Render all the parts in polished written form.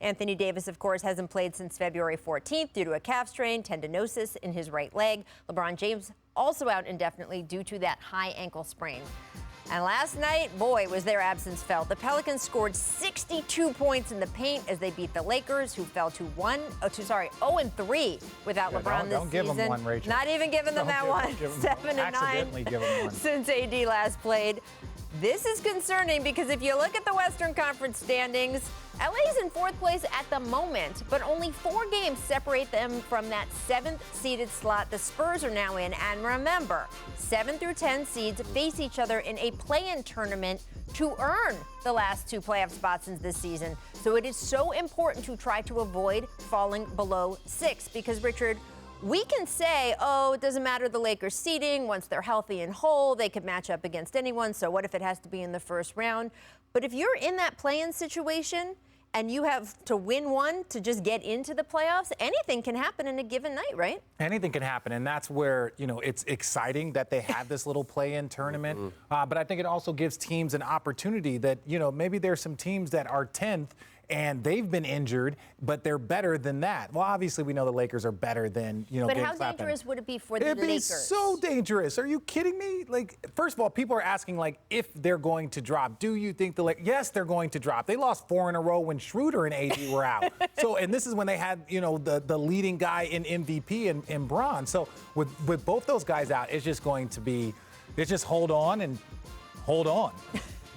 Anthony Davis, of course, hasn't played since February 14th due to a calf strain, tendinosis in his right leg. LeBron James also out indefinitely due to that high ankle sprain. And last night, boy, was their absence felt. The Pelicans scored 62 points in the paint as they beat the Lakers, who fell to 0-3 without LeBron this don't give season. them one, Rachel. Not even giving them that one. 7-9 since AD last played. This is concerning because if you look at the Western Conference standings, LA's in fourth place at the moment, but only 4 games separate them from that 7th seeded slot the Spurs are now in. And remember, 7 through 10 seeds face each other in a play-in tournament to earn the last 2 playoff spots in this season. So it is so important to try to avoid falling below 6 because, Richard, we can say, oh, it doesn't matter the Lakers seeding. Once they're healthy and whole, they could match up against anyone. So what if it has to be in the first round? But if you're in that play-in situation and you have to win one to just get into the playoffs, anything can happen in a given night, right? Anything can happen, and that's where, it's exciting that they have this little play-in tournament. But I think it also gives teams an opportunity that, maybe there's some teams that are 10th and they've been injured, but they're better than that. Well, obviously, we know the Lakers are better than, But how dangerous would it be for the Lakers? It'd be so dangerous. Are you kidding me? First of all, people are asking, if they're going to drop. Do you think the Lakers? Yes, they're going to drop. They lost 4 in a row when Schroeder and AD were out. And this is when they had, the leading guy in MVP in Bron. So with both those guys out, it's just going to be, it's just hold on and hold on.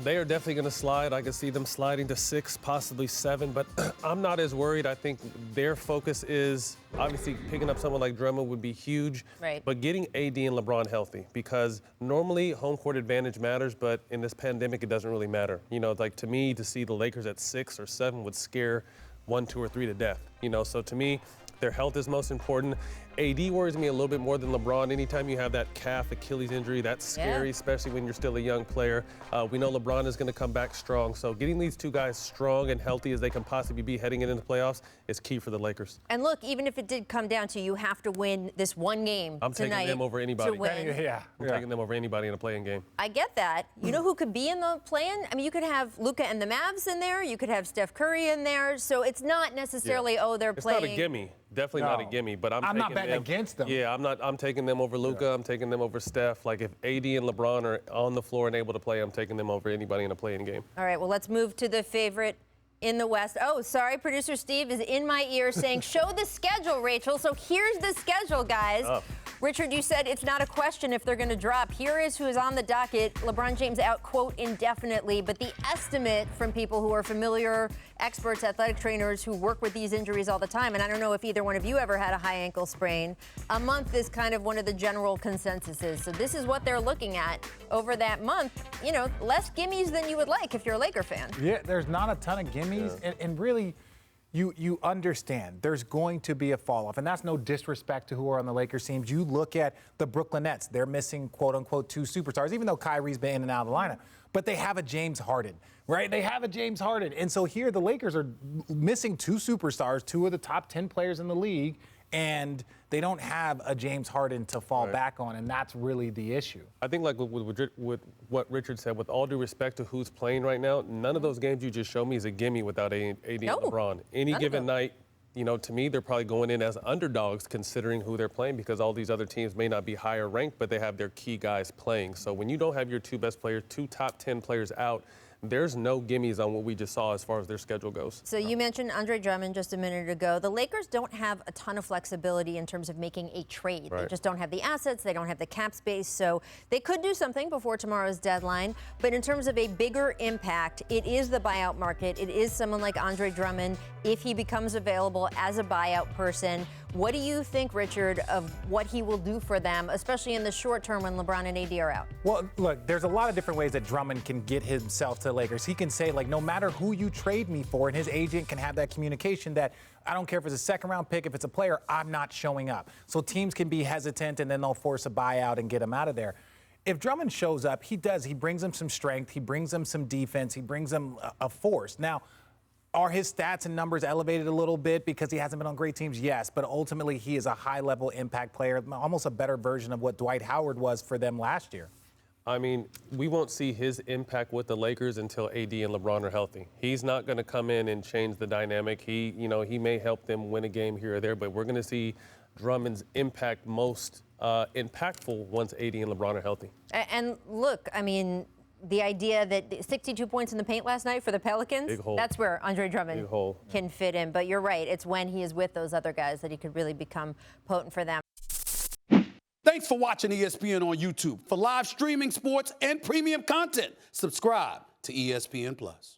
They are definitely going to slide. I can see them sliding to 6, possibly 7, but I'm not as worried. I think their focus is obviously picking up someone like Drummond would be huge, right, but getting AD and LeBron healthy, because normally home court advantage matters, but in this pandemic, it doesn't really matter. To me, to see the Lakers at 6 or 7 would scare 1, 2, or 3 to death. So to me, their health is most important. AD worries me a little bit more than LeBron. Anytime you have that calf Achilles injury, that's scary, especially when you're still a young player. We know LeBron is going to come back strong. So getting these 2 guys strong and healthy as they can possibly be heading into the playoffs is key for the Lakers. And look, even if it did come down to you have to win this one game I'm tonight taking them over anybody. To win. I'm taking them over anybody in a play-in game. I get that. You know who could be in the play-in? I mean, you could have Luka and the Mavs in there. You could have Steph Curry in there. So it's not necessarily, they're playing. It's not a gimme. Definitely not a gimme, but I'm not betting against them. Yeah, I'm taking them over Luka. I'm taking them over Steph. If AD and LeBron are on the floor and able to play, I'm taking them over anybody in a play-in game. All right, well, let's move to the favorite in the West. Oh, sorry, producer Steve is in my ear saying, show the schedule, Rachel. So here's the schedule, guys. Richard, you said it's not a question if they're going to drop. Here is who is on the docket. LeBron James out, quote, indefinitely. But the estimate from people who are familiar experts, athletic trainers who work with these injuries all the time, and I don't know if either one of you ever had a high ankle sprain, a month is kind of one of the general consensuses. So this is what they're looking at over that month. Less gimmies than you would like if you're a Laker fan. Yeah, there's not a ton of gimmies. Yeah. And really, you understand there's going to be a fall-off, and that's no disrespect to who are on the Lakers teams. You look at the Brooklyn Nets. They're missing, quote-unquote, 2 superstars, even though Kyrie's been in and out of the lineup. But they have a James Harden, right? They have a James Harden. And so here the Lakers are missing 2 superstars, 2 of the top 10 players in the league, and they don't have a James Harden to fall back on, and that's really the issue. I think with what Richard said, with all due respect to who's playing right now, none of those games you just showed me is a gimme without AD and LeBron. Any given night, to me, they're probably going in as underdogs considering who they're playing, because all these other teams may not be higher ranked, but they have their key guys playing. So when you don't have your 2 best players, 2 top 10 players out, there's no gimmies on what we just saw as far as their schedule goes. So you mentioned Andre Drummond just a minute ago. The Lakers don't have a ton of flexibility in terms of making a trade. They just don't have the assets. They don't have the cap space. So they could do something before tomorrow's deadline. But in terms of a bigger impact, it is the buyout market. It is someone like Andre Drummond, if he becomes available as a buyout person. What do you think, Richard, of what he will do for them, especially in the short term when LeBron and AD are out? Well, look, there's a lot of different ways that Drummond can get himself to the Lakers. He can say, no matter who you trade me for, and his agent can have that communication that I don't care if it's a second-round pick, if it's a player, I'm not showing up. So teams can be hesitant, and then they'll force a buyout and get him out of there. If Drummond shows up, he does. He brings them some strength. He brings them some defense. He brings them a force. Now, are his stats and numbers elevated a little bit because he hasn't been on great teams? Yes, but ultimately he is a high-level impact player, almost a better version of what Dwight Howard was for them last year. I mean, we won't see his impact with the Lakers until AD and LeBron are healthy. He's not going to come in and change the dynamic. He may help them win a game here or there, but we're going to see Drummond's impact most impactful once AD and LeBron are healthy. And look, I mean, the idea that 62 points in the paint last night for the Pelicans, Big hole. that's where Andre Drummond Big hole. can fit in. But you're right, it's when he is with those other guys that he could really become potent for them. Thanks for watching ESPN on YouTube. For live streaming, sports, and premium content, subscribe to ESPN+.